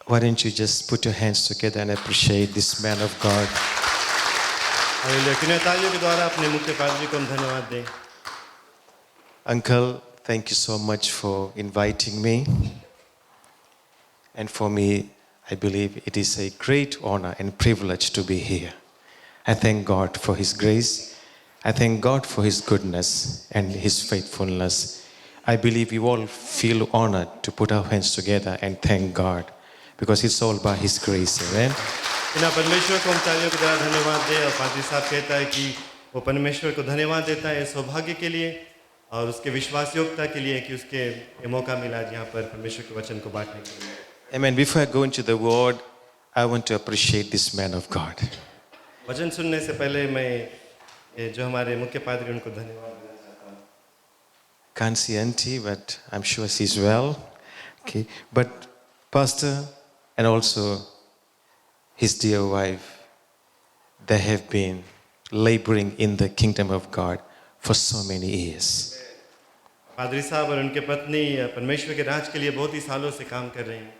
Why don't you just put your hands together and appreciate this man of God? Hallelujah. किन्हीं तालियों के द्वारा अपने मुख्य पादरी को हम धन्यवाद दें। Uncle, thank you so much for inviting me. And for me, I believe it is a great honor and privilege to be here. I thank God for His grace. I thank God for His goodness and His faithfulness. I believe we all feel honored to put our hands together and thank God because it's all by His grace. Amen. बिना परमेश्वर को हम तालियों के द्वारा धन्यवाद दें और पादरी साहब कहता है कि वो परमेश्वर को धन्यवाद देता है सौभाग्य के लिए और उसके विश्वास योग्यता के लिए कि उसके ये मौका मिला यहाँ पर परमेश्वर के वचन को बांटने के लिए। Amen. Before I go into the word, I want to appreciate this man of God. वचन सुनने से पहले मैं ये जो हमारे मुख्य पादरी उनको धन्यवाद देना चाहता हूँ। Can't see Auntie, but I'm sure she's well. Okay. But Pastor and also his dear wife, they have been laboring in the kingdom of God for so many years. पादरी साहब और उनके पत्नी परमेश्वर के राज के लिए बहुत ही सालों से काम कर रहे हैं।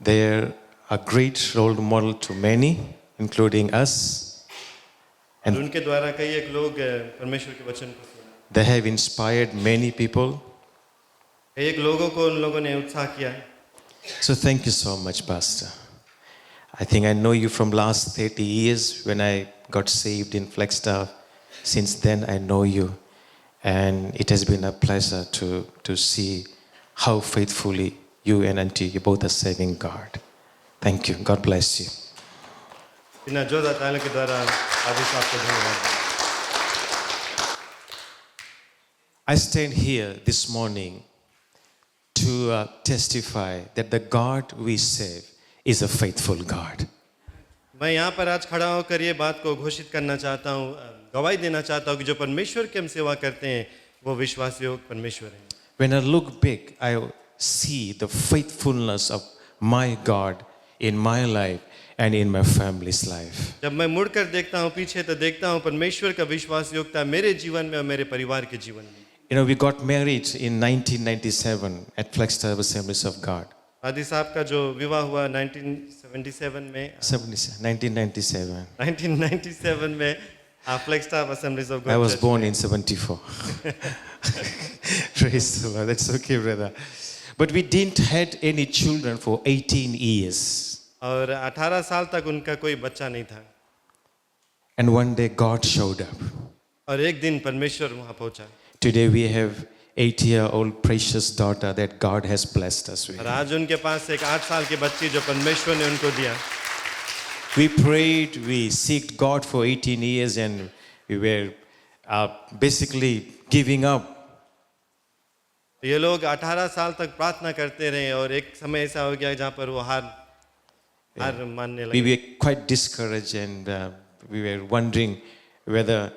They're a great role model to many, including us. और उनके द्वारा कई एक लोग परमेश्वर के वचन को सुना। They have inspired many people. कई एक लोगों को उन लोगों ने उत्साह किया। So thank you so much, Pastor. I think I know you from last 30 years when I got saved in Flagstaff. Since then, I know you. And it has been a pleasure to see how faithfully you and Auntie, you both are serving God. Thank you. God bless you. बिना जोरदार तालियों के द्वारा पादरी साहब को धन्यवाद। I stand here this morning to testify that the God we serve is a faithful God. मैं यहाँ पर आज खड़ा होकर ये बात को घोषित करना चाहता हूँ, गवाही देना चाहता हूँ कि जो परमेश्वर की हम सेवा करते हैं वो विश्वास योग्य परमेश्वर है। When I look back, I see the faithfulness of my God in my life and in my family's life. जब मैं मुड़कर देखता हूँ पीछे तो देखता हूँ परमेश्वर का विश्वास योग्यता मेरे जीवन में और मेरे परिवार के जीवन में। You know, we got married in 1997 at Flagstaff Assemblies of God. पादरी साहब का जो विवाह हुआ 1997 में 1997 में Flagstaff Assemblies of God. I was born in 74. Praise the Lord. That's okay, brother. But we didn't had any children for 18 years. और 18 साल तक उनका कोई बच्चा नहीं था। And one day God showed up. और एक दिन परमेश्वर वहाँ पहुँचा। Today we have 8-year-old precious daughter that God has blessed us with. और आज उनके पास एक 8 साल की बच्ची जो परमेश्वर ने उनको दिया। We prayed, we seeked God for 18 years and we were basically giving up. ये लोग 18 साल तक प्रार्थना करते रहे और एक समय ऐसा हो गया जहाँ पर वो हार मानने We लगे। were quite discouraged and we were wondering whether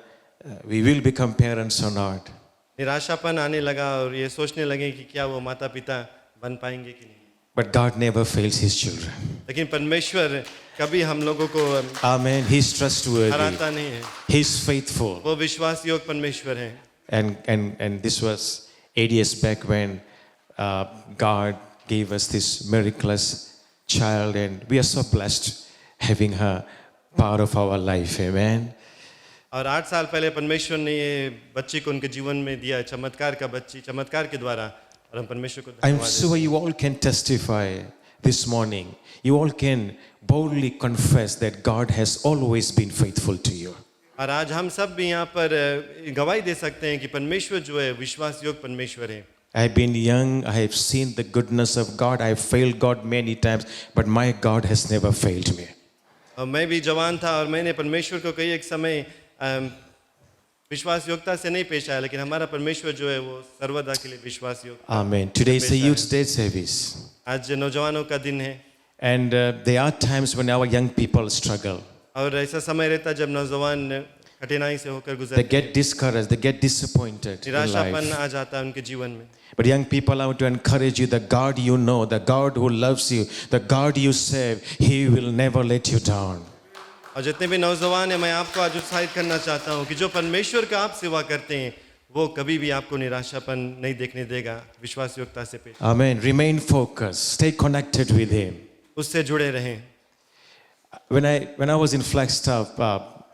we will become parents or not. निराशापन आने लगा और ये सोचने लगे कि क्या वो माता पिता बन पाएंगे कि नहीं। But God never fails His children. लेकिन परमेश्वर कभी हम लोगों को Amen. He's trustworthy. हराता नहीं है। He's faithful. वो विश्वास योग्य परमेश्वर है। And this was 8 years back when God gave us this miraculous child, and we are so blessed having her part of our life. Amen. और 8 साल पहले परमेश्वर ने ये बच्ची को उनके जीवन में दिया, चमत्कार का बच्ची, चमत्कार के द्वारा, और हम परमेश्वर को I'm धन्यवाद sure you all can testify this morning. You all can boldly confess that God has always been faithful to you. और आज हम सब भी यहाँ पर गवाही दे सकते हैं कि परमेश्वर जो है विश्वास योग्य परमेश्वर है। I've been young, I have seen the goodness of God, I have failed God many times, but my God has never failed me. और मैं भी जवान था और मैंने परमेश्वर को कई एक समय विश्वास योग्यता से नहीं पेश आया, लेकिन हमारा परमेश्वर जो है वो सर्वदा के लिए विश्वास योग्य। Amen. Today is a youth day service. आज नौजवानों का दिन है। And there are times when our young people struggle. और ऐसा समय रहता जब नौजवान कठिनाई से होकर They गुजरते get discouraged, they get disappointed in निराशापन life. आ जाता है उनके जीवन में। But young people, I want to encourage you, the God you know, the God who loves you, the God you serve, He will never let you down. और जितने भी नौजवान हैं मैं आपको आज उत्साहित करना चाहता हूँ कि जो परमेश्वर का आप सेवा करते हैं वो कभी भी आपको निराशापन नहीं देखने देगा, विश्वास योग्यता से पेश। Amen. Remain focused. Stay connected with Him. उससे जुड़े रहें। When I was in Flagstaff,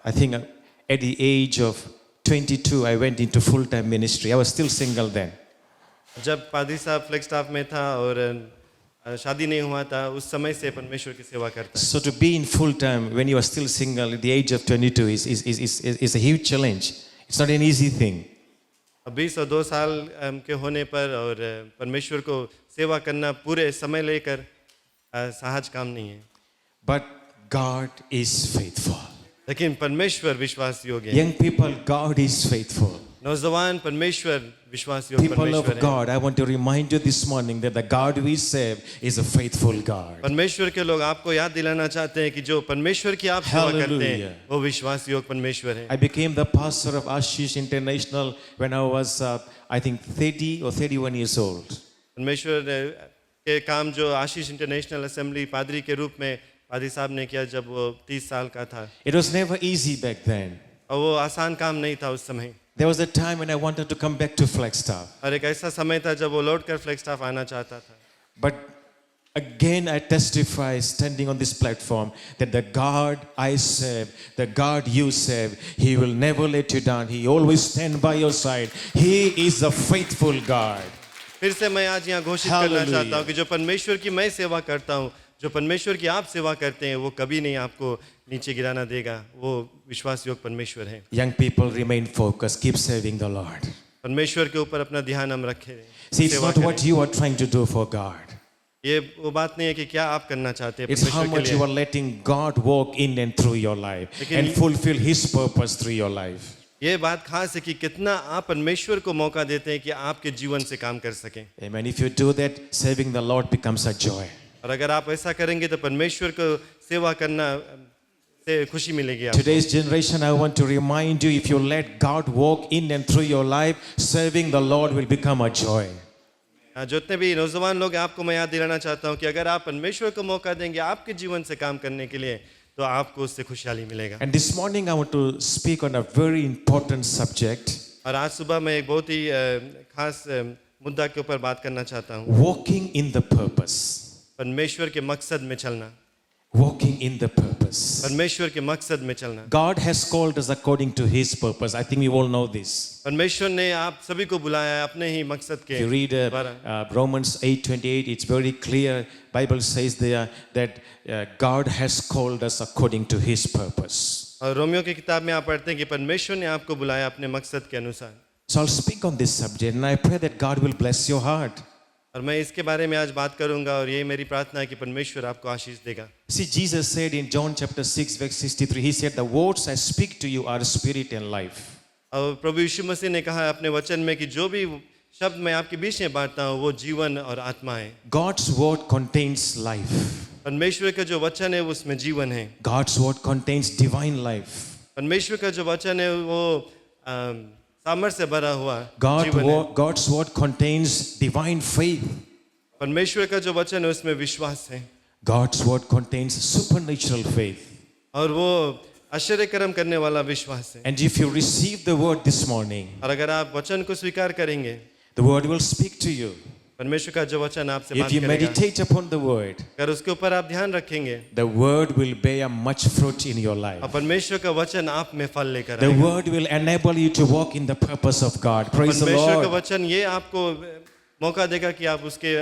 I think at the age of 22, I went into full-time ministry. I was still single then. जब पादरी साहब फ्लैगस्टाफ में था और शादी नहीं हुआ था, उस समय से परमेश्वर की सेवा करता है। So to be in full-time when you are still single at the age of 22 is a huge challenge. It's not an easy thing. 20 और 2 साल के होने पर और परमेश्वर को सेवा करना पूरे समय लेकर सहज काम नहीं है। But God is faithful. लेकिन परमेश्वर विश्वास योग्य है। Young people, God is faithful. नौजवान, परमेश्वर विश्वास योग्य People परमेश्वर of है। God, I want to remind you this morning that the God we serve is a faithful God. परमेश्वर के लोग आपको याद दिलाना चाहते हैं कि जो परमेश्वर की आप सेवा करते हैं, Hallelujah. वो विश्वास योग्य परमेश्वर है। I became the pastor of Ashish International when I was, I think, 30 or 31 years old. परमेश्वर के काम जो आशीष इंटरनेशनल असेंबली पादरी के रूप में पादरी साहब ने किया जब वो 30 साल का था, It was never easy back then. और वो आसान काम नहीं था उस समय। There was a time when I wanted to come back to Flagstaff. और एक ऐसा समय था जब वो लौट कर फ्लैगस्टाफ आना चाहता था। But again, I testify standing on this platform that the God I serve, the God you serve, He will never let you down. He always stand by your side. He is a faithful God. फिर से मैं आज यहाँ घोषित करना चाहता हूँ कि जो परमेश्वर की मैं सेवा करता हूँ, जो परमेश्वर की आप सेवा करते हैं, वो कभी नहीं आपको नीचे गिराना देगा। वो विश्वास योग्य परमेश्वर है। Young people, remain focused. Keep serving the Lord. परमेश्वर के ऊपर अपना ध्यान हम रखें। See, it's सेवा not what करें। you are trying to do for God. ये वो बात नहीं है कि क्या आप करना चाहते हैं It's how परमेश्वर के much you लिए। are letting God walk in and through your life लेकिन and fulfill His purpose through your life. ये बात खास है कि कितना आप परमेश्वर को मौका देते हैं कि आपके जीवन से काम कर सकें। Amen. If you do that, serving the Lord becomes a joy. और अगर आप ऐसा करेंगे तो परमेश्वर को सेवा करना से खुशी मिलेगी आपको। Today's generation, I want to remind you, if you let God walk in and through your life, serving the Lord will become a joy. जितने भी नौजवान लोग हैं, आपको मैं याद दिलाना चाहता हूँ कि अगर आप परमेश्वर को मौका देंगे आपके जीवन से काम करने के लिए, तो आपको उससे खुशहाली मिलेगा। And this morning, I want to speak on a very important subject, और आज सुबह मैं एक बहुत ही खास मुद्दा के ऊपर बात करना चाहता हूँ। walking in the purpose. परमेश्वर के मकसद में चलना। Walking in the purpose. परमेश्वर के मकसद में चलना। God has called us according to His purpose. I think we all know this. परमेश्वर ने आप सभी को बुलाया है अपने ही मकसद के If you read द्वारा। Romans 8:28, it's very clear. Bible says there that God has called us according to His purpose. और रोमियो की किताब में आप पढ़ते हैं कि परमेश्वर ने आपको बुलाया अपने मकसद के अनुसार। So I'll speak on this subject, and I pray that God will bless your heart. और मैं इसके बारे में आज बात करूंगा और ये मेरी प्रार्थना है कि परमेश्वर आपको आशीष देगा। See, Jesus said in John chapter 6, verse 63, He said, "The words I speak to you are spirit and life." और प्रभु यीशु मसीह ने कहा है अपने वचन में कि जो भी शब्द मैं आपके बीच में बांटता हूँ वो जीवन और आत्मा है। God's word contains life. परमेश्वर का जो वचन है उसमें जीवन है। God's word contains divine life. परमेश्वर का जो वचन है वो सामर्थ्य से भरा हुआ जीवन है। God's word contains divine faith. परमेश्वर का जो वचन है उसमें विश्वास है। God's word contains supernatural faith. और वो आश्चर्य कर्म करने वाला विश्वास है। And if you receive the word this morning, और अगर आप वचन को स्वीकार करेंगे, the word will speak to you. परमेश्वर का जो वचन आपसे बात If you करेगा, meditate upon the word, अगर उसके ऊपर आप ध्यान रखेंगे, the word will bear much fruit in your life. और परमेश्वर का वचन आप में फल लेकर The आएगा। word will enable you to walk in the purpose of God. Praise the परमेश्वर का Lord. वचन ये आपको मौका देगा कि आप उसके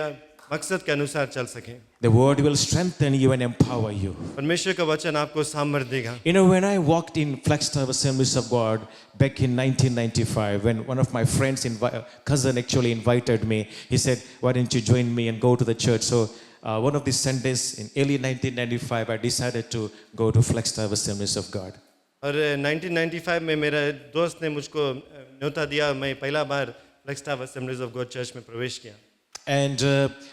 मकसद के अनुसार चल सकें। The word will strengthen you and empower you. परमेश्वर का वचन आपको सामर्थ्य देगा। You know, when I walked in Flagstaff Assemblies of God back in 1995, when one of my friends, cousin actually invited me, he said, "Why don't you join me and go to the church?" So one of these Sundays in early 1995, I decided to go to Flagstaff Assemblies of God. और 1995 में मेरे दोस्त ने मुझको न्योता दिया, मैं पहला बार Flagstaff Assemblies of God Church में प्रवेश किया। And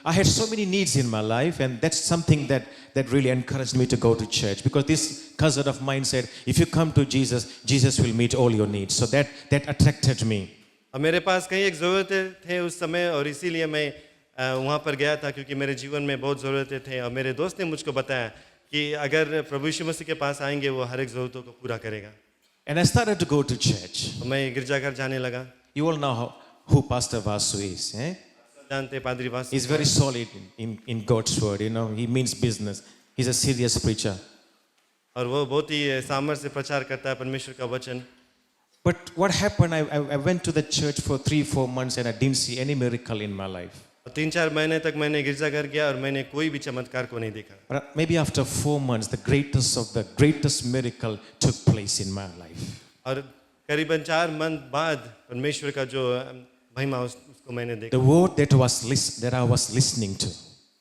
I had so many needs in my life, and that's something that really encouraged me to go to church, because this cousin of mine said, if you come to Jesus, Jesus will meet all your needs. So that attracted me. और मेरे पास कई एक ज़रूरतें थे उस समय, और इसीलिए मैं वहाँ पर गया था, क्योंकि मेरे जीवन में बहुत ज़रूरतें थे। और मेरे दोस्त ने मुझको बताया कि अगर प्रभु यीशु मसीह के पास आएंगे वो हर एक ज़रूरतों को पूरा करेगा। And I started to go to church. तो मैं गिरजाघर जाने लगा। You all know who Pastor Vasu is, eh? जानते हैं पादरी Vasu He's very solid in God's word. You know, he means business. He's a serious preacher. और वो बहुत ही सामर्थ्य से प्रचार करता है परमेश्वर का वचन. But what happened, I went to the church for 3-4 months and I didn't see any miracle in my life. 3-4 महीने तक मैंने गिरजाघर गया और मैंने कोई भी चमत्कार को नहीं देखा. But maybe after 4 months, the greatest miracle took place in my life. और करीबन 4 मंथ बाद परमेश्वर का जो महिमा उसको मैंने देखा. The word that I was listening to,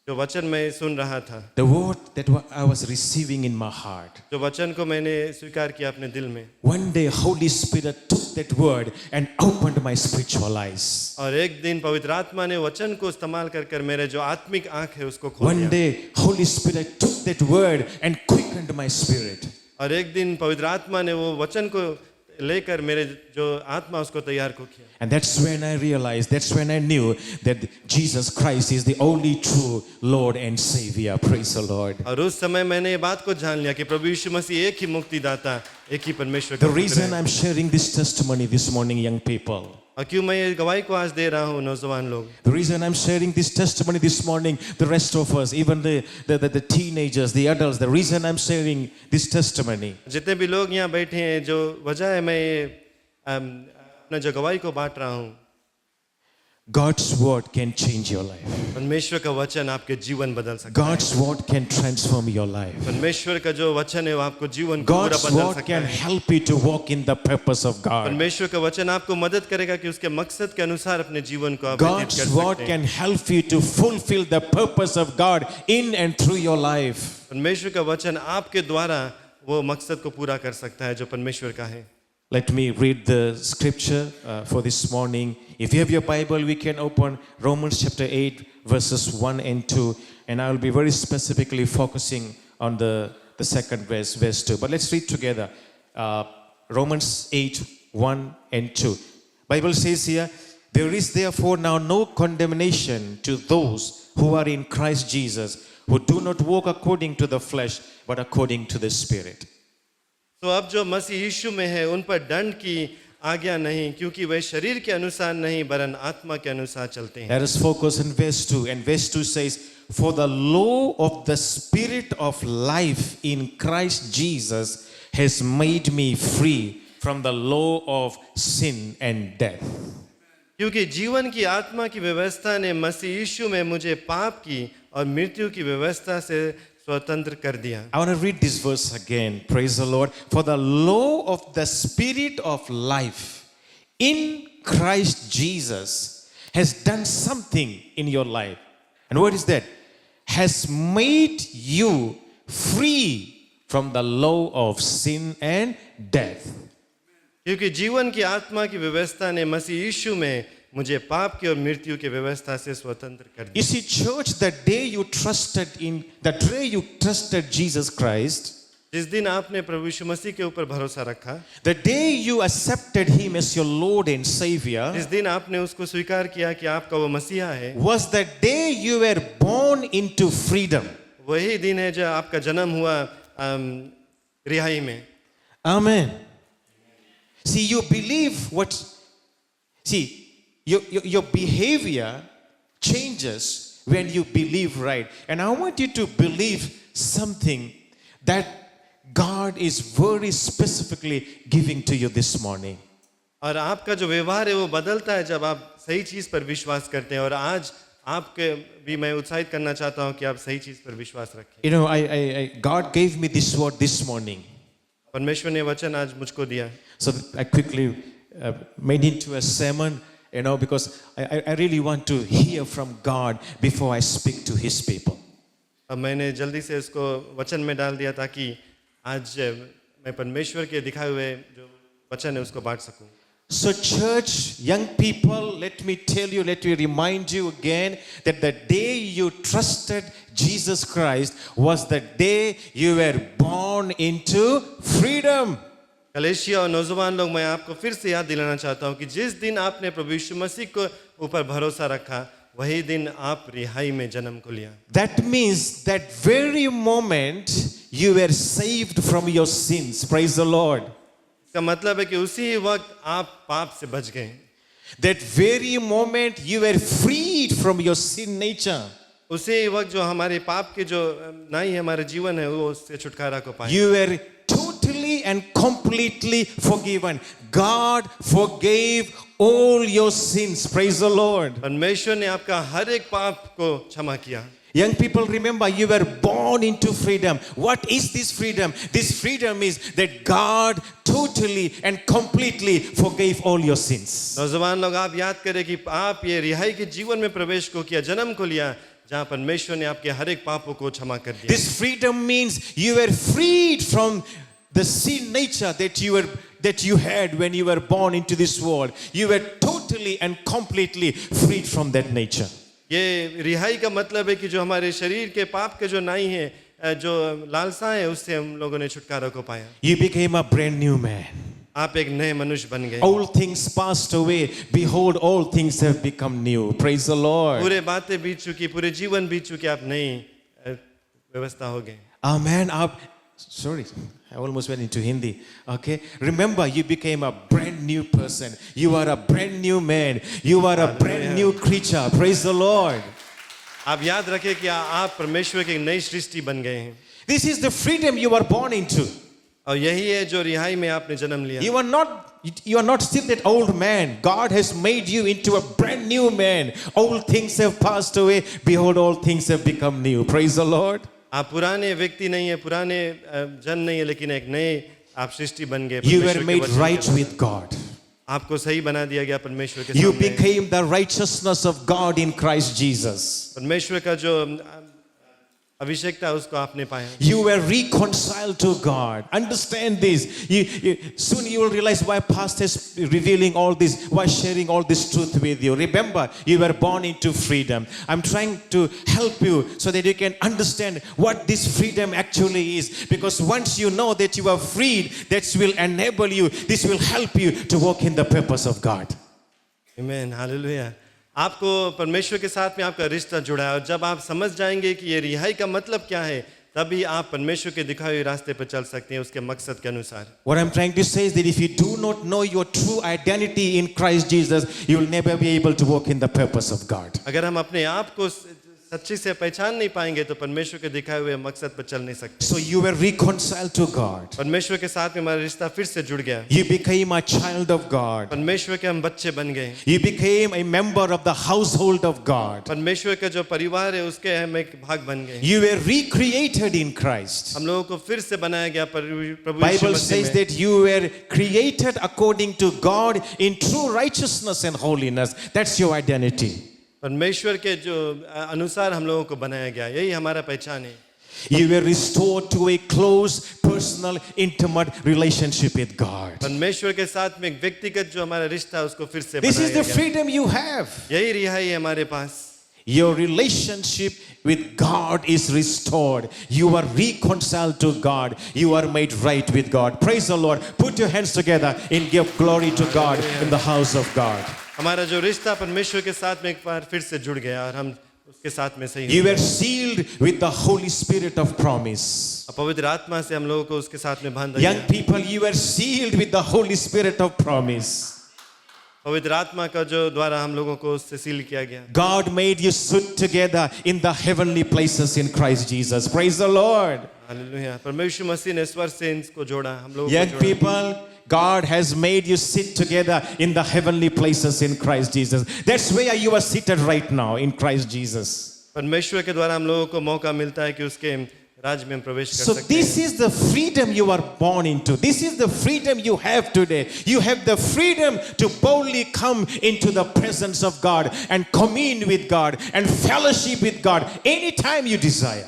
जो वचन मैं सुन रहा था, the word that I was receiving in my heart. जो वचन को मैंने स्वीकार किया अपने दिल में. One day, Holy Spirit took that word and opened my spiritual eyes. और एक दिन पवित्र आत्मा ने वचन को इस्तेमाल कर मेरे जो आत्मिक आंख है उसको खोल One दिया. day, Holy Spirit took that word and quickened my spirit. और एक दिन पवित्र आत्मा ने वो वचन को लेकर मेरे जो आत्मा उसको तैयार को किया. And that's when I realized, that's when I knew that Jesus Christ is the only true Lord and Savior. Praise the Lord. और उस समय मैंने ये बात को जान लिया कि प्रभु यीशु मसीह एक ही मुक्तिदाता, एक ही परमेश्वर का The पुत्र reason है. I'm sharing this testimony this morning, young people, और क्यों मैं ये गवाही को आज दे रहा हूँ नौजवान लोग. the reason I'm sharing this testimony this morning, the rest of us, even the teenagers, the adults, the reason I'm sharing this testimony, जितने भी लोग यहाँ बैठे हैं, जो वजह है मैं ये अपना जो गवाही को बांट रहा हूँ, God's word can change your life. परमेश्वर का वचन आपके जीवन बदल सकता है. God's word can transform your life. परमेश्वर का जो वचन है वो आपको जीवन को पूरा God's बदल word सकता can है. help you to walk in the purpose of God. परमेश्वर का वचन आपको मदद करेगा कि उसके मकसद के अनुसार अपने जीवन को आप व्यतीत God's कर word सकते हैं. can help you to fulfill the purpose of God in and through your life. परमेश्वर का वचन आपके द्वारा वो मकसद को पूरा कर सकता है जो परमेश्वर का है. Let me read the scripture for this morning. If you have your Bible, we can open Romans chapter 8, verses 1 and 2. And I will be very specifically focusing on the second verse 2. But let's read together. Romans 8, 1 and 2. Bible says here, there is therefore now no condemnation to those who are in Christ Jesus, who do not walk according to the flesh, but according to the Spirit. तो अब जो मसीह यीशु में है उन पर दंड की आज्ञा नहीं, क्योंकि वे शरीर के अनुसार नहीं वरन आत्मा के अनुसार चलते हैं. Let us focus on verse 2. And verse 2 says, for the law of the Spirit of life in Christ Jesus has made me free from the law of sin and death. क्योंकि जीवन की आत्मा की व्यवस्था ने मसीह यीशु में मुझे पाप की और मृत्यु की व्यवस्था से स्वतंत्र कर दिया. I want to read this verse again. Praise the Lord. For the law of the Spirit of life in Christ Jesus has done something in your life. And what is that? Has made you free from the law of sin and death. क्योंकि जीवन की आत्मा की व्यवस्था ने मसीह यीशु में मुझे पाप की और मृत्यु की व्यवस्था से स्वतंत्र कर You दिया. see, church, the day you trusted Jesus Christ, जिस दिन आपने प्रभु यीशु मसीह के ऊपर भरोसा रखा, the day you accepted Him as your Lord and Savior, जिस दिन आपने उसको स्वीकार किया कि आपका वो मसीहा है, was the day you were born into freedom. वही दिन है जब आपका जन्म हुआ रिहाई में. Amen. See, you believe what. See, your behavior changes when you believe right. And I want you to believe something that God is very specifically giving to you this morning. और आपका जो व्यवहार है वो बदलता है जब आप सही चीज पर विश्वास करते हैं. और आज आपके भी मैं उत्साहित करना चाहता हूं कि आप सही चीज पर विश्वास रखें. You know, God gave me this word this morning. परमेश्वर ने वचन आज मुझको दिया. So I quickly made into a sermon, you know, because I really want to hear from God before I speak to His people. अब मैंने जल्दी से इसको वचन में डाल दिया ताकि आज मैं परमेश्वर के दिखाए हुए जो वचन है उसको बांट सकूं. So church, young people, let me remind you again that the day you trusted Jesus Christ was the day you were born into freedom. कलेशिया और नौजवान लोग, मैं आपको फिर से याद दिलाना चाहता हूं कि जिस दिन आपने प्रभु यीशु मसीह को ऊपर भरोसा रखा वही दिन आप रिहाई में जन्म को लिया. That means that very moment you were saved from your sins. Praise the Lord. इसका मतलब है कि उसी वक्त आप पाप से बच गए. That very moment you were freed from your sin nature. उसी वक्त जो हमारे पाप के जो नाई हमारे जीवन है वो उससे छुटकारा को पाए। You were totally and completely forgiven. God forgave all your sins. Praise the Lord. परमेश्वर ने आपका हर एक पाप को क्षमा किया। Young people, remember you were born into freedom. What is this freedom? This freedom is that God totally and completely forgave all your sins. नौजवान लोग आप याद करें कि आप ये रिहाई के जीवन में प्रवेश को किया, जन्म को लिया, जहाँ परमेश्वर ने आपके हर एक पापों को क्षमा कर दिया। This freedom means you were freed from the sin nature that you had when you were born into this world. You were totally and completely freed from that nature. ये रिहाई का मतलब है कि जो हमारे शरीर के पाप के जो नाई है, जो लालसा है, उससे हम लोगों ने छुटकारा को पाया। You became a brand new man. आप एक नए मनुष्य बन गए। All things passed away. Behold, all things have become new. Praise the Lord. पूरे बातें बीत चुकी, पूरे जीवन बीत चुके, आप नई व्यवस्था हो गए। Amen. Sorry, I almost went into Hindi. Okay. Remember, you became a brand new person. You are a brand new man. You are a brand new creature. Praise the Lord. आप याद रखें कि आप परमेश्वर की एक नई सृष्टि बन गए हैं। This is the freedom you were born into. और यही है जो रिहाई में आपने जन्म लिया। You are not still that old man. God has made you into a brand new man. Old things have passed away. Behold, all things have become new. Praise the Lord. आप पुराने व्यक्ति नहीं है, पुराने जन नहीं है, लेकिन एक नए आप सृष्टि बन गए। You were made right with God. आपको सही बना दिया गया परमेश्वर के You सामने। became the righteousness of God in Christ Jesus. परमेश्वर का जो अभिषेकता उसको आपने पाया। You were reconciled to God. Understand this. Soon you will realize why Pastor is revealing all this, why sharing all this truth with you. Remember, you were born into freedom. I'm trying to help you so that you can understand what this freedom actually is. Because once you know that you are freed, that will enable you, this will help you to walk in the purpose of God. आमीन, hallelujah. आपको परमेश्वर के साथ में आपका रिश्ता जुड़ा है, और जब आप समझ जाएंगे कि ये रिहाई का मतलब क्या है, तभी आप परमेश्वर के दिखाए हुए रास्ते पर चल सकते हैं उसके मकसद के अनुसार। What I'm trying to say is that if you do not know your true identity in Christ Jesus, you will never be able to walk in the purpose of God. अगर हम अपने आप को सच्ची से पहचान नहीं पाएंगे तो परमेश्वर के दिखाए हुए मकसद पर चल नहीं सकते। So you were reconciled to God. परमेश्वर के साथ में हमारा रिश्ता फिर से जुड़ गया। You became a child of God. परमेश्वर के हम बच्चे बन गए। You became a member of the household of God. परमेश्वर का जो परिवार है उसके हम एक भाग बन गए। You were recreated in Christ. हम लोगों को फिर से बनाया गया प्रभु यीशु Bible मसीह says में। that you were created according to God in true righteousness and holiness. That's your identity. परमेश्वर के जो अनुसार हम लोगों को बनाया गया, यही हमारा पहचान है। You were restored to a close, personal, intimate relationship with God. परमेश्वर के साथ में एक व्यक्तिगत जो हमारा रिश्ता है उसको फिर से This is बनाया the गया। freedom you have. यही रिहाई है हमारे पास। Your relationship with God is restored. You are reconciled to God. You are made right with God. Praise the Lord. Put your hands together and give glory to God in the house of God. हमारा जो रिश्ता परमेश्वर के साथ में एक बार फिर से जुड़ गया और हम उसके साथ में सही You हो were गए। sealed with the Holy Spirit of promise. पवित्र आत्मा से हम लोगों को उसके साथ में बांधा गया। Young people, you were sealed with the Holy Spirit of promise. पवित्र आत्मा का जो द्वारा हम लोगों को उससे सील किया गया। God made you sit together in the heavenly places in Christ Jesus. Praise the Lord. Hallelujah. परमेश्वर मसीह ने स्वर्ग से इसको जोड़ा, हम लोगों Young को जोड़ा। people, God has made you sit together in the heavenly places in Christ Jesus. That's where you are seated right now in Christ Jesus. परमेश्वर के द्वारा हम लोगों को मौका मिलता है कि उसके राज्य में हम प्रवेश कर So सकते this हैं। is the freedom you are born into. This is the freedom you have today. You have the freedom to boldly come into the presence of God and commune with God and fellowship with God anytime you desire.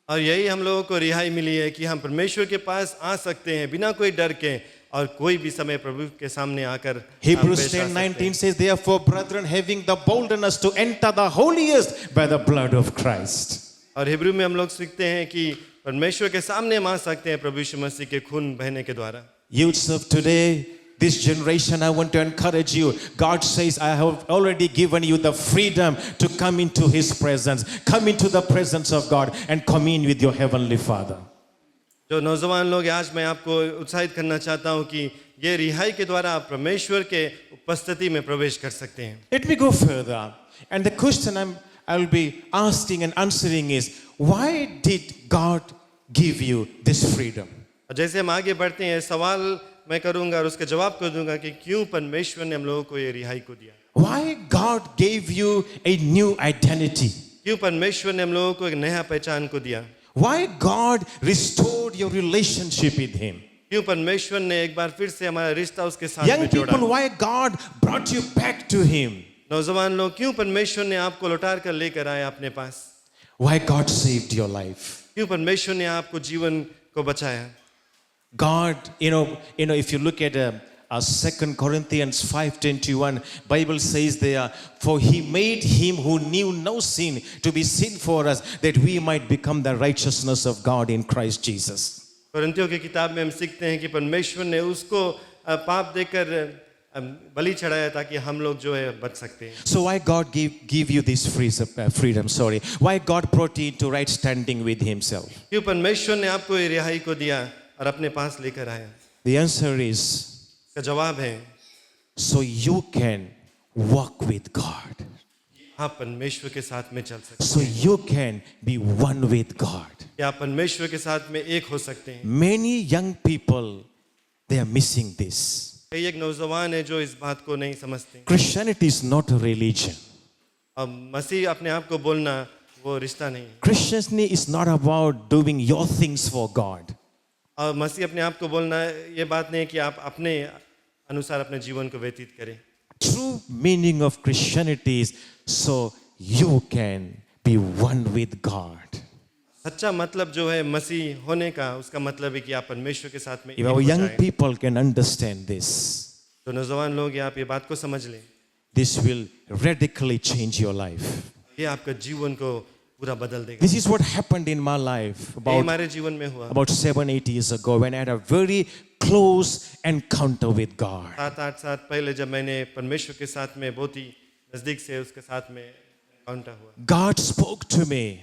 और यही हम लोगों को रिहाई मिली है कि हम परमेश्वर के पास आ सकते हैं बिना कोई डर के, और कोई भी समय प्रभु के सामने आकर Hebrews पेश आ सकते 10:19 हैं। says, therefore, brethren, having the boldness to enter the holiest by the blood of Christ. और हिब्रू में हम लोग सीखते हैं कि परमेश्वर के सामने हम आ सकते हैं प्रभु यीशु मसीह के खून बहने के द्वारा। Youths of today, this generation, I want to encourage you. God says, I have already given you the freedom to come into His presence. Come into the presence of God and commune with your Heavenly Father. जो नौजवान लोग हैं, आज मैं आपको उत्साहित करना चाहता हूं कि ये रिहाई के द्वारा आप परमेश्वर के उपस्थिति में प्रवेश कर सकते हैं। Let me go further. And the question I'll be asking and answering is, why did God give you this freedom? और जैसे हम आगे बढ़ते हैं, सवाल मैं करूंगा और उसका जवाब कर दूंगा कि क्यों परमेश्वर ने हम लोगों को ये रिहाई को दिया, Why God gave you a new identity? क्यों परमेश्वर ने हम लोगों को एक नया पहचान को दिया, Why God restored your relationship with Him? क्यों परमेश्वर ने एक बार फिर से हमारा रिश्ता उसके साथ Young में जोड़ा। people, why God brought you back to Him? नौजवान लोग, क्यों परमेश्वर ने आपको लौटार कर लेकर आए अपने पास, Why God saved your life? क्यों परमेश्वर ने आपको जीवन को बचाया। God, if you look at 2 Corinthians 5:21, Bible says there, for He made Him who knew no sin to be sin for us, that we might become the righteousness of God in Christ Jesus. कोरिन्थियों की किताब में हम सीखते हैं कि परमेश्वर ने उसको पाप देकर बलि चढ़ाया ताकि हम लोग जो है बच सकते हैं। So why God give you this freedom? Why God brought you into right standing with Himself? क्यों परमेश्वर ने आपको ये रिहाई को दिया और अपने पास लेकर आया? The answer is, इसका जवाब है, so you can walk with God. आप परमेश्वर के साथ में चल सकते So you can be one with God. हैं, या आप परमेश्वर के साथ में एक हो सकते हैं। Many young people, they are missing this. कई एक नौजवान है जो इस बात को नहीं समझते। Christianity is not a religion. अब मसीह अपने आप को बोलना वो रिश्ता नहीं है, Christianity is not about doing your things for God. और मसीह अपने आप को बोलना ये बात नहीं है कि आप अपने अनुसार अपने जीवन को व्यतीत करें। True meaning of Christianity is so you can be one with God. सच्चा मतलब जो है मसीह होने का, उसका मतलब है कि आप परमेश्वर के साथ में एक If हो our young जाएं। people can understand this, तो नौजवान लोग, आप ये बात को समझ लें, this will radically change your life. ये आपका जीवन को पूरा बदल देगा। This is what happened in my life ये about हमारे जीवन में हुआ। 7-8 years ago when I had a very close encounter with God. 7-8 साल पहले जब मैंने परमेश्वर के साथ में बहुत ही नजदीक से उसके साथ में एनकाउंटर हुआ, God spoke to me.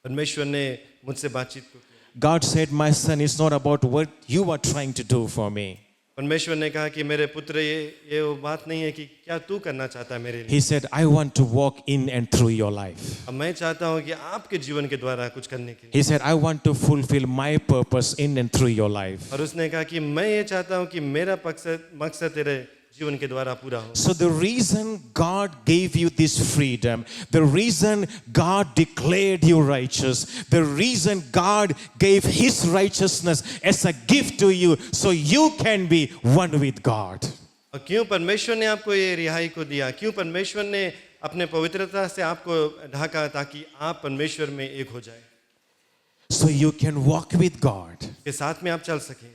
परमेश्वर ने मुझसे बातचीत को किया। God said, my son, it's not about what you are trying to do for me. परमेश्वर ने कहा कि मेरे पुत्र, ये वो बात नहीं है कि क्या तू करना चाहता है मेरे लिए। He said, I want to walk in and through your life. अब मैं चाहता हूँ कि आपके जीवन के द्वारा कुछ करने के लिए। He said, I want to fulfill my purpose in and through your life. और उसने कहा कि मैं ये चाहता हूँ कि मेरा मकसद तेरे जीवन के द्वारा पूरा हो। So the reason God gave you this freedom, the reason God declared you righteous, the reason God gave His righteousness as a gift to you, so you can be one with God. और क्यों परमेश्वर ने आपको ये रिहाई को दिया, क्यों परमेश्वर ने अपने पवित्रता से आपको ढाका ताकि आप परमेश्वर में एक हो जाए, So you can walk with God. के साथ में आप चल सकें।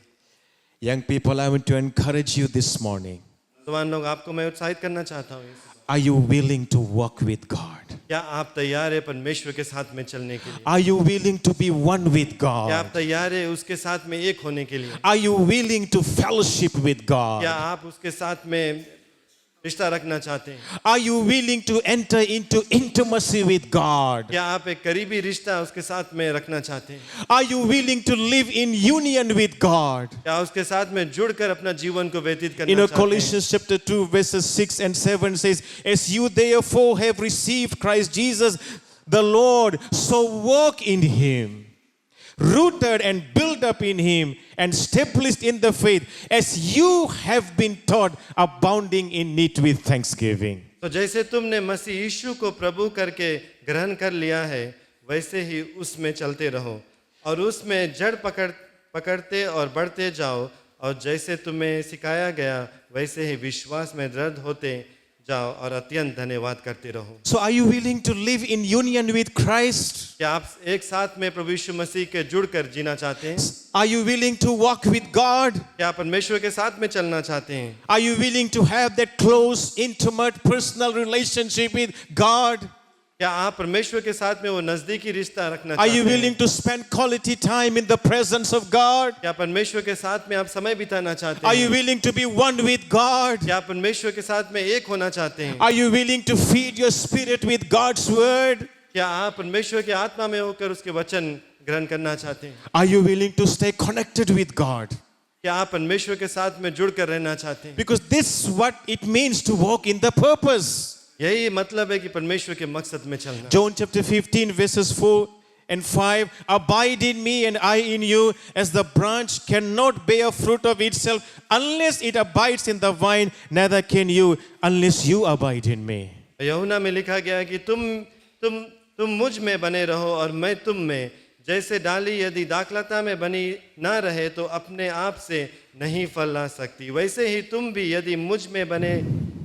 Young people, I want to encourage you this morning. जवान लोग, आपको मैं उत्साहित करना चाहता हूँ, Are you willing to walk with God? क्या आप तैयार है परमेश्वर के साथ में चलने के लिए? Are you willing to be one with क्या God? आप तैयार है उसके साथ में एक होने के लिए? Are you willing to fellowship with क्या God? आप उसके साथ में रिश्ता रखना चाहते हैं? Are you willing to enter into intimacy with God? क्या आप एक करीबी रिश्ता उसके साथ में रखना चाहते हैं? Are you willing to live in union with God? क्या उसके साथ में जुड़कर अपना जीवन को व्यतीत करना चाहते हैं? Colossians chapter 2 verses 6 and 7 says, as you therefore have received Christ Jesus the Lord, so walk in Him, rooted and built up in Him and established in the faith, as you have been taught, abounding in it with thanksgiving. तो जैसे तुमने मसीह यीशु को प्रभु करके ग्रहण कर लिया है, वैसे ही उसमें चलते रहो और उसमें जड़ पकड़ते और बढ़ते जाओ, और जैसे तुम्हें सिखाया गया वैसे ही विश्वास में दृढ़ होते जाओ और अत्यंत धन्यवाद करते रहो। So are you willing to live in union with Christ? क्या आप एक साथ में प्रभु यीशु मसीह के जुड़कर जीना चाहते हैं? Are you willing to walk with God? क्या आप परमेश्वर के साथ में चलना चाहते हैं? Are you willing to have that close, intimate, personal relationship with God? क्या आप परमेश्वर के साथ में वो नजदीकी रिश्ता रखना Are चाहते you हैं? willing to spend quality time in the presence of God? क्या परमेश्वर के साथ में आप समय बिताना चाहते Are हैं? you willing to be one with God? क्या आप परमेश्वर के साथ में एक होना चाहते हैं? Are you willing to feed your spirit with God's word? क्या आप परमेश्वर के आत्मा में होकर उसके वचन ग्रहण करना चाहते हैं? Are you willing to stay connected with God? कि आप परमेश्वर के साथ में जुड़कर रहना चाहते हैं। Because this is what it means to walk in the purpose. यही मतलब है कि परमेश्वर के मकसद में चलना। John chapter 15 verses 4 and 5. Abide in me and I in you, as the branch cannot bear fruit of itself unless it abides in the vine, neither can you unless you abide in me. यूहन्ना में लिखा गया है कि तुम मुझ में बने रहो और मैं तुम में। जैसे डाली यदि दाखलता में बनी ना रहे तो अपने आप से नहीं फल ला सकती, वैसे ही तुम भी यदि मुझ में बने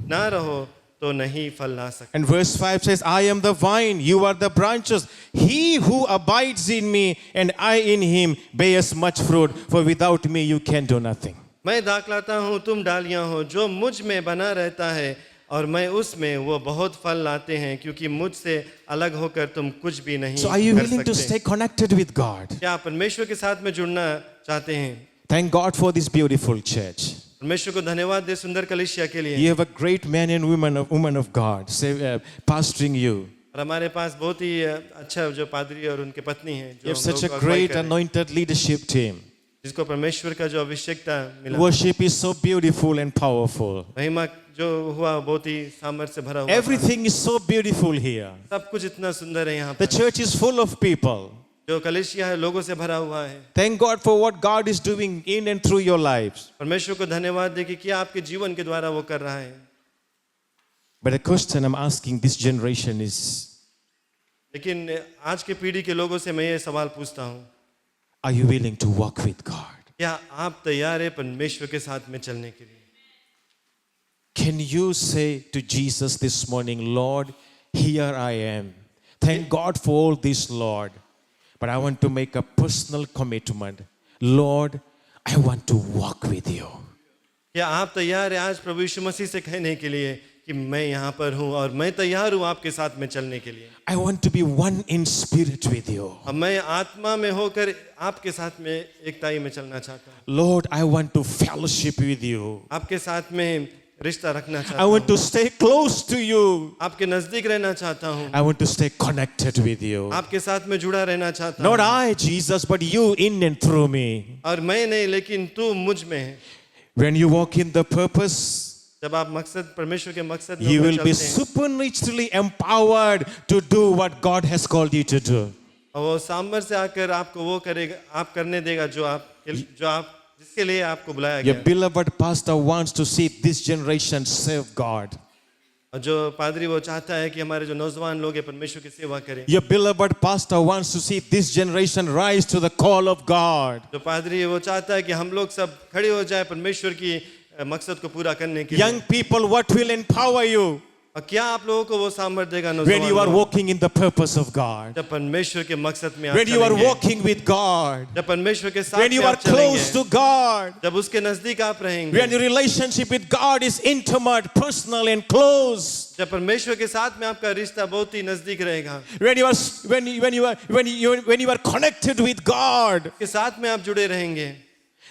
ना रहो तो नहीं फल ला सकते। And verse 5 says, I am the vine, you are the branches. He who abides in me and I in him bears much fruit, for without me you can do nothing. मैं दाखलता हूँ, तुम डालियाँ हो। जो मुझ में बना रहता है और मैं उसमें, वो बहुत फल लाते हैं, क्योंकि मुझसे अलग होकर तुम कुछ भी नहीं So are you कर willing to stay सकते। connected with God? क्या आप परमेश्वर के साथ में जुड़ना चाहते हैं? Thank God for this beautiful church. परमेश्वर को धन्यवाद दे सुंदर कलीसिया के लिए। You have a great man and woman of God pastoring you. और हमारे पास बहुत ही अच्छा जो पादरी और उनके पत्नी हैं, जो You have हम such a लोग को अगुवाई great कर रहे हैं, anointed leadership team. जिसको परमेश्वर का जो अभिषेकता मिला। Worship is so beautiful and powerful. महिमा जो हुआ बहुत ही सामर्थ्य से भरा हुआ था। Everything is so beautiful here. सब कुछ इतना सुंदर है यहाँ The पर। church is full of people. जो कलीसिया है लोगों से भरा हुआ है। Thank God for what God is doing in and through your lives. परमेश्वर को धन्यवाद दे कि क्या आपके जीवन के द्वारा वो कर रहा है। But the question I'm asking this generation is, लेकिन आज के पीढ़ी के लोगों से मैं ये सवाल पूछता हूँ, are you willing to walk with God? क्या आप तैयार है परमेश्वर के साथ में चलने के लिए? Can you say to Jesus this morning, Lord, here I am. Thank God for all this, Lord. But I want to make a personal commitment. Lord, I want to walk with you. क्या आप तैयार हैं आज प्रभु यीशु मसीह से कहने के लिए कि मैं यहाँ पर हूँ और मैं तैयार हूँ आपके साथ में चलने के लिए? I want to be one in spirit with you. और मैं आत्मा में होकर आपके साथ में एकताई में चलना चाहता हूँ। Lord, I want to fellowship with you. आपके साथ में रिश्ता रखना चाहता I हूँ। want to stay close to you. आपके नजदीक रहना चाहता हूँ। I want to stay connected with you. आपके साथ में जुड़ा रहना चाहता Not हूँ। I, Jesus, but you in and through me. और मैं नहीं, लेकिन तू मुझ में है। When you walk in the purpose, जब आप मकसद परमेश्वर के मकसद में you ऊपर will be चलते हैं, supernaturally empowered to do what God has called you to do. और वो सामर्थ्य से आकर आपको वो करेगा, आप करने देगा जो आप जिसके लिए आपको बुलाया Your गया। beloved pastor wants to see this generation serve God. और जो पादरी वो चाहता है कि हमारे जो नौजवान लोग हैं परमेश्वर की सेवा करें। Your beloved pastor wants to see this generation rise to the call of God. जो पादरी है वो चाहता है कि हम लोग सब खड़े हो जाए परमेश्वर की मकसद को पूरा करने के Young लिए। people, what will empower you और क्या आप लोगों को वो सामर्थ्य देगा when you are नौजवान लोग? walking in the purpose of God? जब परमेश्वर के मकसद में आप When you are चलेंगे, walking with God? जब परमेश्वर के साथ When you में are आप चलेंगे, close to God? जब उसके नजदीक आप रहेंगे, When your relationship with God is intimate, personal, and close? जब परमेश्वर के साथ में आपका रिश्ता बहुत ही नजदीक रहेगा, When you are connected with God, के साथ में आप जुड़े रहेंगे,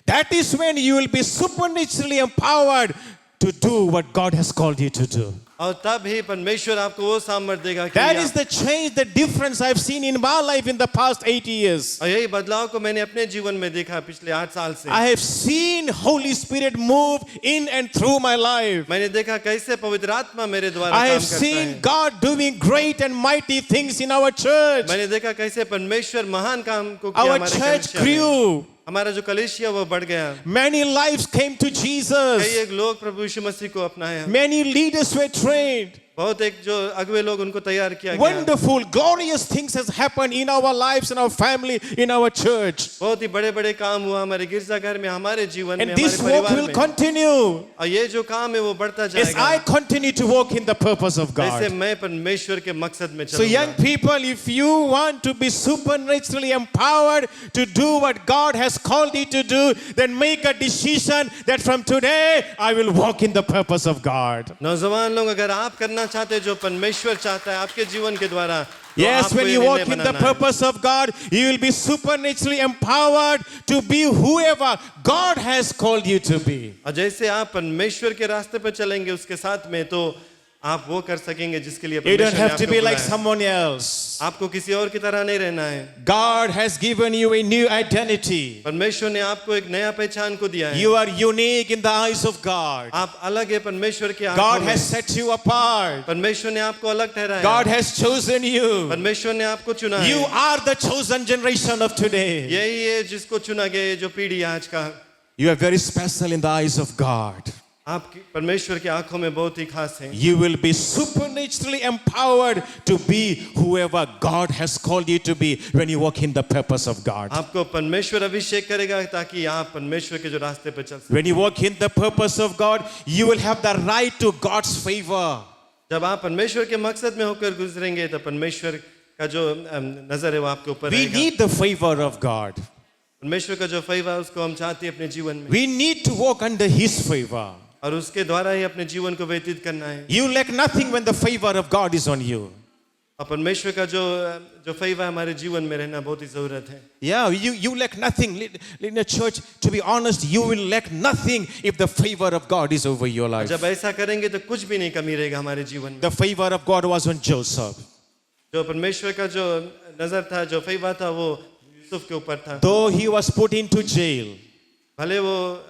that is when you will be supernaturally empowered to do what God has called you to do. और तब ही परमेश्वर आपको वो सामर्थ्य देगा कि That is आप, the change, the difference I've seen in my life in the past 8 years. और यही बदलाव को मैंने अपने जीवन में देखा पिछले 8 साल से। I have seen Holy Spirit move in and through my life. मैंने देखा कैसे पवित्र आत्मा मेरे द्वारा I काम have करता seen है। God doing great and mighty things in our church. मैंने देखा कैसे परमेश्वर महान काम को किया Our हमारे church कलीसिया में। grew. हमारा जो कलीसिया वो बढ़ गया। Many lives came to कई Jesus. एक लोग प्रभु यीशु मसीह को अपनाया। Many leaders were trained. बहुत एक जो अगुवे लोग उनको तैयार किया गया। Wonderful, glorious things has happened in our lives, in our family, in our church. बहुत ही बड़े-बड़े काम हुआ हमारे गिरजाघर में, हमारे जीवन में, And हमारे this walk परिवार will में। continue और ये जो काम है वो बढ़ता as I जाएगा। continue to walk in the purpose of जैसे God. मैं परमेश्वर के मकसद में So young चलूंगा। people, if you want to be supernaturally empowered to do what God has called you to do, then make a decision that from today I will walk in the purpose of God. नौजवान लोग अगर आप करना चाहते हैं जो परमेश्वर चाहता है आपके जीवन के द्वारा, तो Yes, आपको when ये you walk निर्णय in the बनाना है। purpose of God, you will be supernaturally empowered to be whoever God has called you to be. और जैसे आप परमेश्वर के रास्ते पर चलेंगे उसके साथ में, तो आप वो कर सकेंगे जिसके लिए You don't परमेश्वर ने have to आपको be like बुलाया है। someone else. आपको किसी और की तरह नहीं रहना है। God has given you a new identity. परमेश्वर ने आपको एक नया पहचान को दिया है। You are unique in the eyes of God. आप अलग है परमेश्वर की आंखों God में। has set you apart. परमेश्वर ने आपको अलग ठहराया। God has chosen you. परमेश्वर ने आपको चुना You है। are the chosen generation of today. यही है जिसको चुना गया है, जो पीढ़ी है आज का। You are very special in the eyes of God. आपकी परमेश्वर की आंखों में बहुत ही खास है। You will be supernaturally empowered to be whoever God has called you to be when you walk in the purpose of God. आपको परमेश्वर अभिषेक करेगा ताकि आप परमेश्वर के जो रास्ते पे चल सकें। When you walk in the purpose of God, you will have the right to God's favor. जब आप परमेश्वर के मकसद में होकर गुजरेंगे तो परमेश्वर का जो नजर है वो आपके ऊपर We रहेगा। need the favor of God. परमेश्वर का जो फेवर है उसको हम चाहते हैं अपने जीवन में, We need to walk under His favor. और उसके द्वारा ही अपने जीवन को व्यतीत करना है। You lack nothing when the favor of God is on you. और परमेश्वर का जो फेवर हमारे जीवन में रहना बहुत ही जरूरत है। Yeah, you lack nothing. In a church, to be honest, you will lack nothing if the favor of God is over your life. जब ऐसा करेंगे तो कुछ भी नहीं कमी रहेगा हमारे जीवन में। The favor of God was on Joseph. जो परमेश्वर का जो नजर था, जो फेवर था, वो यूसुफ के ऊपर था। Though he was put into jail, भले वो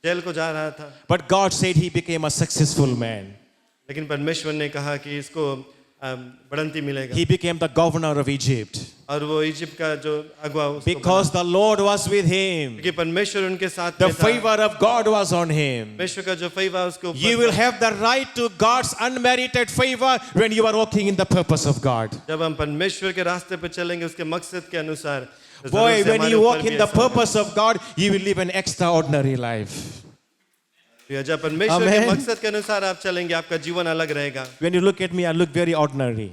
जेल को जा रहा था, but God said he became a successful man. लेकिन परमेश्वर ने कहा कि इसको बढ़ंती मिलेगा। He became the governor of Egypt और वो इजिप्ट का जो अगुआ उसको because the Lord was with him. क्योंकि परमेश्वर उनके साथ The में था। favor of God was on him. परमेश्वर का जो फेवर उसके ऊपर You will था। have the right to God's unmerited favor when you are walking in the purpose of God. जब हम परमेश्वर के रास्ते पे चलेंगे उसके मकसद के अनुसार, तो जरूर Boy, से when हमारे you ऊपर walk भी in the ऐसा होगा। purpose of God, you will live an extraordinary life. जब परमेश्वर के Amen. मकसद के अनुसार आप चलेंगे, आपका जीवन अलग रहेगा। When you look at me, I look very ordinary.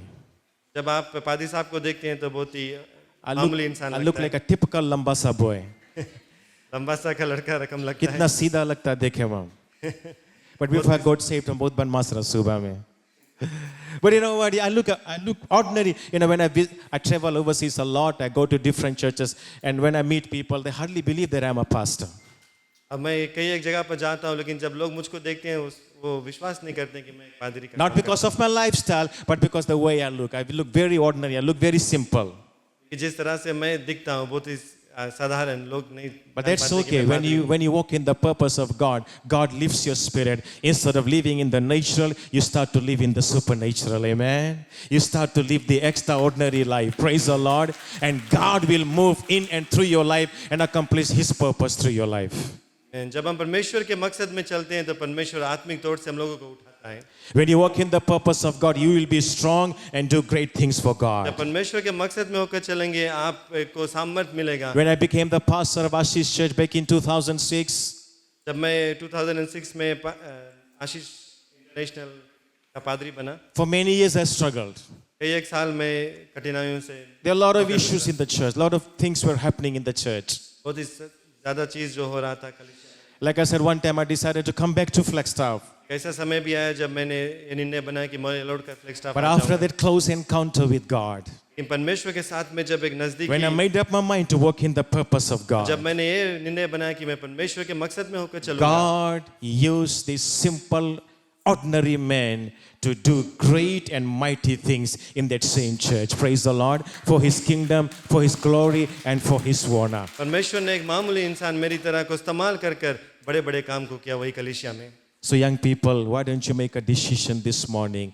जब आप पादी साहब को देखते हैं तो बहुत ही I मामूली इंसान look लगता like है। a typical lamba sa boy. लंबा सा का लड़का रकम लगता कितना है। सीधा लगता है देखे हम. But before I got saved, हम बहुत बनमास रहा सुबह में. But you know what? I look ordinary. You know, when I travel overseas a lot, I go to different churches, and when I meet people, they hardly believe that I'm a pastor. अब मैं कई एक जगह पर जाता हूँ, लेकिन जब लोग मुझको देखते हैं वो विश्वास नहीं करते कि मैं एक पादरी का Not काम because of my lifestyle, but because the way I look. I look very ordinary. I look very simple. करता हूँ। कि जिस तरह से मैं दिखता हूँ बहुत ही साधारण, लोग नहीं But जान that's पाते कि okay. मैं पादरी हूँ। When you walk in the purpose of God, God lifts your spirit. Instead of living in the natural, you start to live in the supernatural. Amen. You start to live the extraordinary life. Praise the Lord. And God will move in and through your life and accomplish His purpose through your life. जब हम परमेश्वर के मकसद में चलते हैं तो परमेश्वर आत्मिक तौर से हम लोगों को उठाता है। When you walk in the purpose of God, you will be strong and do great things for जब God. परमेश्वर के मकसद में होकर चलेंगे, आपको सामर्थ मिलेगा। When I became the pastor of Ashish Church back in 2006, जब मैं 2006 में आशीष इंटरनेशनल का पादरी बना, for many years I struggled. कई एक साल में कठिनाइयों से, There are a lot of issues in the church. A lot of things were happening in the church. बहुत ही ज्यादा चीज जो हो रहा था कलीसिया में। Like I said, one time I decided to come back to Flagstaff. ऐसा समय भी आया जब मैंने ये निर्णय बनाया कि मैं लौट कर फ्लेगस्टाफ But आ after जाऊंगा। that close encounter with God, लेकिन परमेश्वर के साथ में जब एक when I नजदीकी, made up my mind to walk in the purpose of जब God, मैंने ये निर्णय बनाया कि मैं परमेश्वर के मकसद में होकर चलूंगा, God used this simple, ordinary man to do great and mighty things in that same church. Praise the Lord. For His kingdom, for His glory, and for His honor. परमेश्वर ने एक मामूली इंसान मेरी तरह को इस्तेमाल कर कर बड़े बड़े काम को किया वही कलीसिया में। So young people, why don't you make a decision this morning